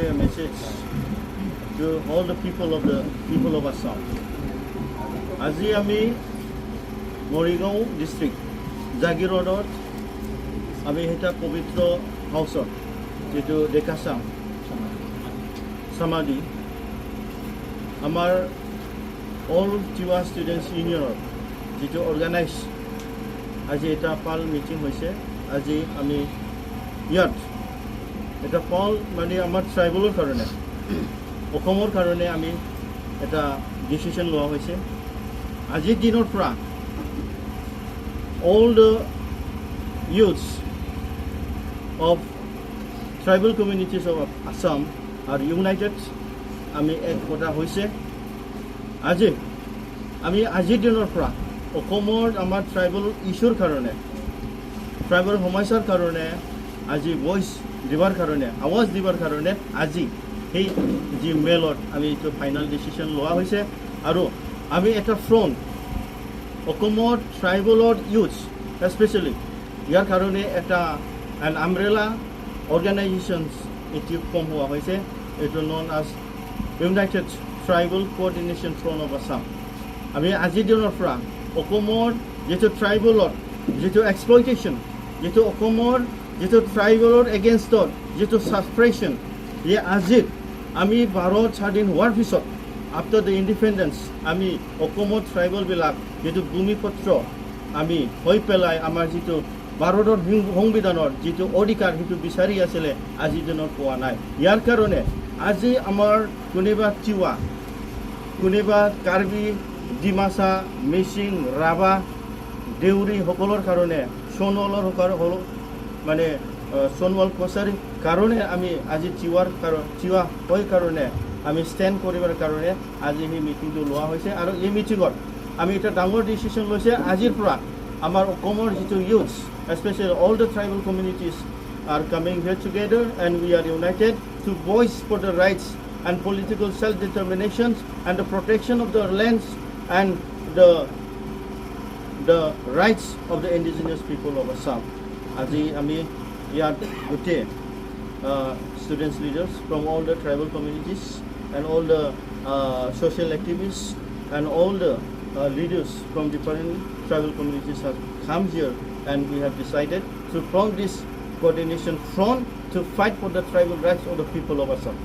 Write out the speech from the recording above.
convey a message to all the people of Assam. আজি আমি Morigaon district জাগিৰোডত আমি এটা পবিত্ৰ হাউচত যেটো দেখাচাম সমাধি আমাৰ অল টিৱা ষ্টুডেণ্টছ ইউনিয়নৰ যেটো অৰ্গানাইজ আজি এটা পাল মিটিং হৈছে আজি আমি ইয়াত এটা পাল মানে আমাৰ ট্ৰাইবেলৰ কাৰণে অসমৰ কাৰণে আমি এটা ডিসিশন লোৱা হৈছে আজিৰ দিনৰ পৰা all the youths of tribal communities of Assam are united. আমি এক কথা হৈছে আজি আমি আজিৰ দিনৰ পৰা অসমৰ আমাৰ ট্ৰাইবেল ইছ্যুৰ কাৰণে ট্ৰাইবেল সমস্যাৰ কাৰণে আজি ভইচ দিবৰ কাৰণে আৱাজ দিবৰ কাৰণে আজি সেই যি মেলত আমি এইটো ফাইনেল ডিসিশন লোৱা হৈছে আৰু আমি এটা ফ্ৰণ্ট অসমৰ ট্ৰাইবেলৰ ইউথ স্পেচিয়েলি ইয়াৰ কাৰণে এটা an umbrella organizations এটি ফৰ্ম হোৱা হৈছে এইটো known as United Tribal Co-ordination Front of Assam. আমি আজিৰ দিনৰ পৰা অসমৰ যেটো ট্ৰাইবেলৰ যেটো এক্সপ্লইটেশ্যন যেটো অসমৰ যেটো ট্ৰাইবেলৰ এগেইনষ্টত যেটো সাপ্ৰেশন এই আজি আমি ভাৰত স্বাধীন হোৱাৰ পিছত after the independence আমি অসমৰ ট্ৰাইবেলবিলাক যেটো ভূমিপত্ৰ আমি হৈ পেলাই আমাৰ যেটো ভাৰতৰ সংবিধানৰ যেটো অধিকাৰ সেইটো বিচাৰি আছিল আজি দিনৰ পোৱা নাই ইয়াৰ কাৰণে আজি আমাৰ কোনেবা টিৱা কোনেবা কাৰ্বি ডিমাসা মিচিং ৰাভা দেউৰী সকলৰ কাৰণে সোণৱালৰ সকল মানে সোণৱাল কছাৰী কাৰণে আমি আজি টিৱা হৈ কাৰণে আমি ষ্টেণ্ড কৰিবৰ কাৰণে আজি এই মিটিংটো লোৱা হৈছে আৰু এই মিটিঙত আমি এটা ডাঙৰ ডিসিশন লৈছে আজিৰ পৰা আমাৰ অসমৰ যেটো youths especially all the tribal communities are coming here together and we are united to voice for the rights and political self-determinations and the protection of the lands and the rights of the indigenous people of Assam. আজি আমি ইয়াত গোটে students leaders from all the tribal communities and all the social activists and all the leaders from different tribal communities have come here and we have decided to form this coordination front to fight for the tribal rights of the people of Assam.